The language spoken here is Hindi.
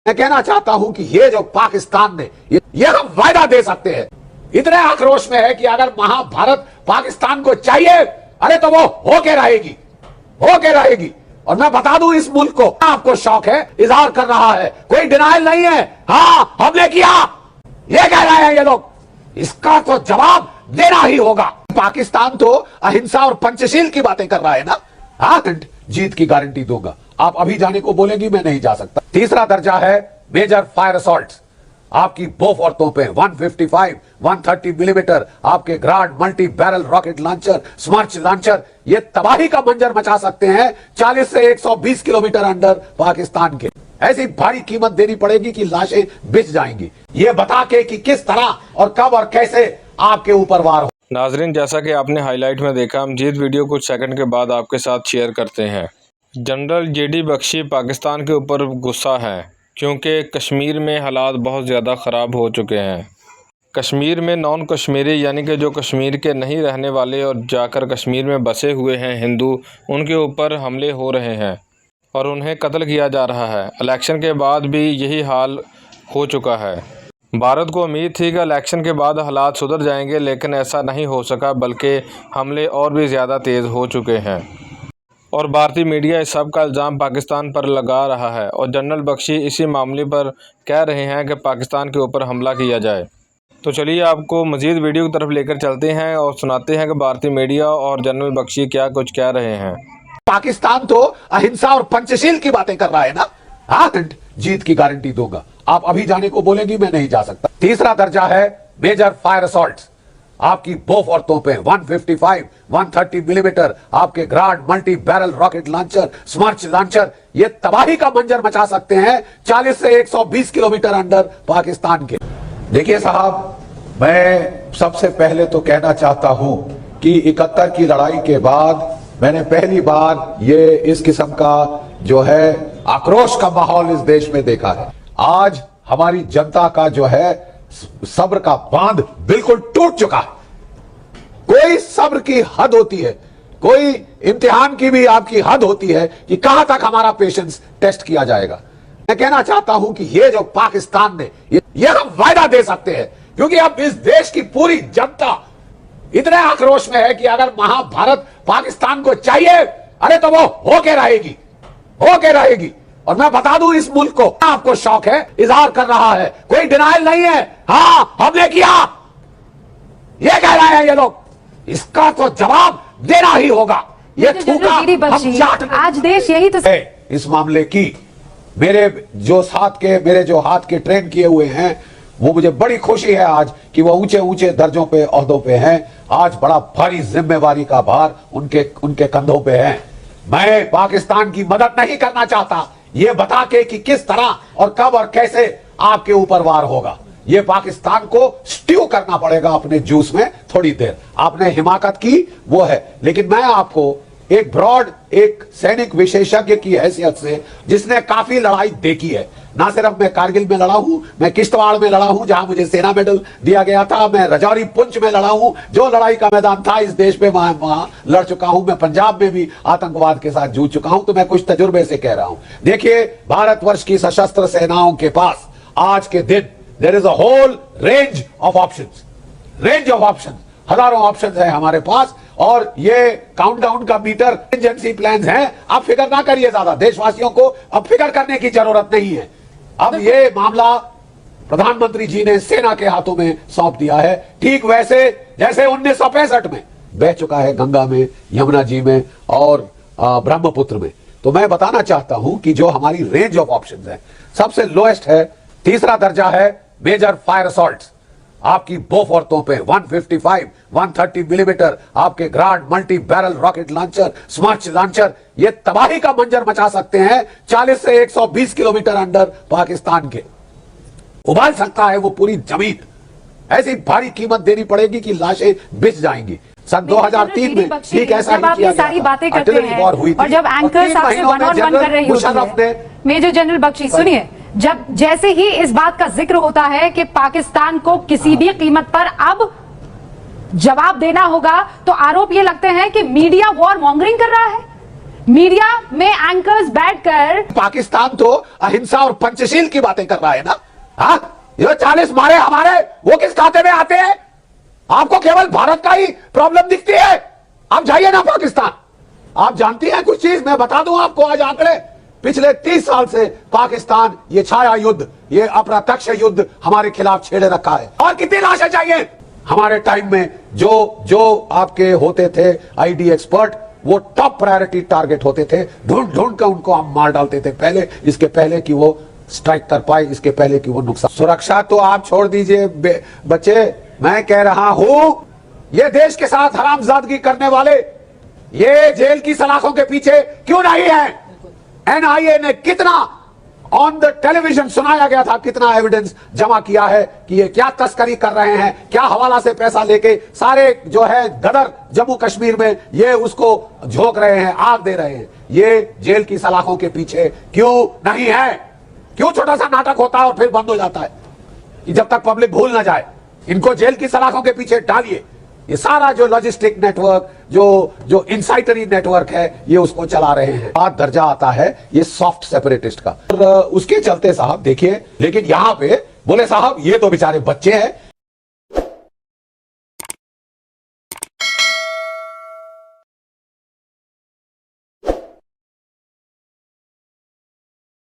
मैं कहना चाहता हूं कि ये जो पाकिस्तान ने ये हम वायदा दे सकते हैं, इतने आक्रोश में है कि अगर महाभारत पाकिस्तान को चाहिए, अरे तो वो होके रहेगी। और मैं बता दूं इस मुल्क को, आपको शौक है, इजहार कर रहा है, कोई डिनाइल नहीं है। हाँ, हमने किया, ये कह रहे हैं ये लोग, इसका तो जवाब देना ही होगा। पाकिस्तान तो अहिंसा और पंचशील की बातें कर रहा है ना। हाँ, जीत की गारंटी दूंगा। आप अभी जाने को बोलेंगी, मैं नहीं जा सकता। तीसरा दर्जा है मेजर फायर असॉल्ट। आपकी बोफोर्टों पे 155, 130 मिलीमीटर आपके grad multi barrel rocket launcher, स्मर्च launcher, ये तबाही का मंजर मचा सकते हैं 40 से 120 किलोमीटर अंडर पाकिस्तान के। ऐसी भारी कीमत देनी पड़ेगी कि लाशें बिछ जाएंगी, ये बता के कि किस तरह और कब और कैसे आपके ऊपर वार हो। नाजरीन, जैसा कि आपने हाईलाइट में देखा, हम जीत वीडियो कुछ सेकंड के बाद आपके साथ शेयर करते हैं। जनरल जेडी बख्शी पाकिस्तान के ऊपर गुस्सा है क्योंकि कश्मीर में हालात बहुत ज़्यादा ख़राब हो चुके हैं। कश्मीर में नॉन कश्मीरी यानी कि जो कश्मीर के नहीं रहने वाले और जाकर कश्मीर में बसे हुए हैं हिंदू, उनके ऊपर हमले हो रहे हैं और उन्हें कत्ल किया जा रहा है। इलेक्शन के बाद भी यही हाल हो चुका है। भारत को उम्मीद थी कि इलेक्शन के बाद हालात सुधर जाएंगे, लेकिन ऐसा नहीं हो सका, बल्कि हमले और भी ज़्यादा तेज़ हो चुके हैं और भारतीय मीडिया इस सब का इल्ज़ाम पाकिस्तान पर लगा रहा है और जनरल बख्शी इसी मामले पर कह रहे हैं कि पाकिस्तान के ऊपर हमला किया जाए। तो चलिए आपको मज़ीद वीडियो की तरफ लेकर चलते हैं और सुनाते हैं कि भारतीय मीडिया और जनरल बख्शी क्या कुछ कह रहे हैं। पाकिस्तान तो अहिंसा और पंचशील की बातें कर रहा है ना। हाँ, जीत की गारंटी दूंगा। आप अभी जाने को बोलेंगी, मैं नहीं जा सकता। तीसरा दर्जा है मेजर फायर असॉल्ट। आपकी बोफोर्टों पे 155, 130 मिलीमीटर आपके grad multi barrel rocket launcher, स्मर्च launcher, ये तबाही का मंजर मचा सकते हैं 40 से 120 किलोमीटर अंडर पाकिस्तान के। देखिए साहब, मैं सबसे पहले तो कहना चाहता हूं कि 71 की लड़ाई के बाद मैंने पहली बार ये इस किस्म का जो है आक्रोश का माहौल इस देश में देखा है। आज हमारी जनता का जो है सब्र का बांध बिल्कुल टूट चुका है। कोई सब्र की हद होती है, कोई इम्तिहान की भी आपकी हद होती है कि कहां तक हमारा पेशेंस टेस्ट किया जाएगा। मैं कहना चाहता हूं कि ये जो पाकिस्तान ने ये हम वायदा दे सकते हैं, क्योंकि अब इस देश की पूरी जनता इतने आक्रोश में है कि अगर महाभारत पाकिस्तान को चाहिए, अरे तो वो होके रहेगी। और मैं बता दूं इस मुल्क को, आपको शौक है, इजहार कर रहा है, कोई डिनाइल नहीं है। हाँ, हमने किया, ये कह रहे हैं ये लोग, इसका तो जवाब देना ही होगा। ये थूका हम आज देश यही तो इस मामले की मेरे जो हाथ के ट्रेन किए हुए हैं, वो मुझे बड़ी खुशी है आज कि वो ऊंचे ऊंचे दर्जों पे ओहदों पे हैं। आज बड़ा भारी जिम्मेवारी का भार उनके कंधों पे है। मैं पाकिस्तान की मदद नहीं करना चाहता, ये बता के कि किस तरह और कब और कैसे आपके ऊपर वार होगा। ये पाकिस्तान को स्ट्यू करना पड़ेगा अपने जूस में थोड़ी देर। आपने हिमाकत की वो है, लेकिन मैं आपको एक सैनिक विशेषज्ञ की हैसियत से, जिसने काफी लड़ाई देखी है, ना सिर्फ मैं कारगिल में लड़ा हूं, मैं किश्तवाड़ में लड़ा हूं जहां मुझे सेना मेडल दिया गया था, मैं रजौरी पुंछ में लड़ा हूं, जो लड़ाई का मैदान था इस देश में वहां लड़ चुका हूं। मैं पंजाब में भी आतंकवाद के साथ जूझ चुका हूं, तो मैं कुछ तजुर्बे से कह रहा हूं। देखिए, भारतवर्ष की सशस्त्र सेनाओं के पास आज के दिन there is a whole range of options, हजारों ऑप्शंस है हमारे पास। और ये काउंटडाउन का मीटर एजेंसी प्लान है। आप फिक्र ना करिए, ज्यादा देशवासियों को अब फिक्र करने की जरूरत नहीं है। अब ये मामला प्रधानमंत्री जी ने सेना के हाथों में सौंप दिया है, ठीक वैसे जैसे 1965 में बह चुका है गंगा में, यमुना जी में और ब्रह्मपुत्र में। तो मैं बताना चाहता हूं कि जो हमारी रेंज ऑफ ऑप्शंस है, सबसे लोएस्ट है, तीसरा दर्जा है मेजर फायर असॉल्ट। आपकी बोफोर्टों पे 155, 130 मिलीमीटर आपके grad multi barrel rocket launcher, स्मर्च launcher, ये तबाही का मंजर मचा सकते हैं 40 से 120 किलोमीटर अंडर पाकिस्तान के। उबाल सकता है वो पूरी जमीन। ऐसी भारी कीमत देनी पड़ेगी कि लाशें बिछ जाएंगी। सन 2003 में ठीक ऐसा ही किया गया सारी बातें था। करते हैं और जब एंकर साहब से 1-on-1 कर रही होती है, मेजर जनरल बख्शी सुनिए, जब जैसे ही इस बात का जिक्र होता है कि पाकिस्तान को किसी भी कीमत पर अब जवाब देना होगा, तो आरोप ये लगते हैं कि मीडिया वॉर मॉन्गरिंग कर रहा है। मीडिया में एंकर्स बैठकर पाकिस्तान तो अहिंसा और पंचशील की बातें कर रहा है ना। हाँ, ये 40 मारे हमारे वो किस खाते में आते हैं? आपको केवल भारत का ही प्रॉब्लम दिखती है। आप जाइए ना पाकिस्तान, आप जानती हैं कुछ चीज, मैं बता दूं आपको आज आंकड़े। पिछले 30 साल से पाकिस्तान ये छाया युद्ध, ये अप्रत्यक्ष युद्ध हमारे खिलाफ छेड़े रखा है। और कितनी लाशें चाहिए? हमारे टाइम में जो आपके होते थे आईडी एक्सपर्ट, वो टॉप प्रायोरिटी टारगेट होते थे। ढूंढ ढूंढ कर उनको हम मार डालते थे पहले, इसके पहले कि वो स्ट्राइक कर पाए, इसके पहले कि वो नुकसान। सुरक्षा तो आप छोड़ दीजिए बच्चे, मैं कह रहा हूं ये देश के साथ हरामजादगी करने वाले ये जेल की सलाखों के पीछे क्यों नहीं है? एनआईए ने कितना ऑन द टेलीविजन सुनाया गया था, कितना एविडेंस जमा किया है कि ये क्या तस्करी कर रहे हैं, क्या हवाला से पैसा लेके सारे जो है गदर जम्मू कश्मीर में ये उसको झोंक रहे हैं, आग दे रहे हैं। ये जेल की सलाखों के पीछे क्यों नहीं है? क्यों छोटा सा नाटक होता है और फिर बंद हो जाता है कि जब तक पब्लिक भूल ना जाए? इनको जेल की सलाखों के पीछे डालिए। ये सारा जो लॉजिस्टिक नेटवर्क, जो इंसाइटरी नेटवर्क है, ये उसको चला रहे हैं। बात दर्जा आता है ये सॉफ्ट सेपरेटिस्ट का, और उसके चलते साहब देखिए, लेकिन यहां पे बोले साहब ये तो बेचारे बच्चे हैं,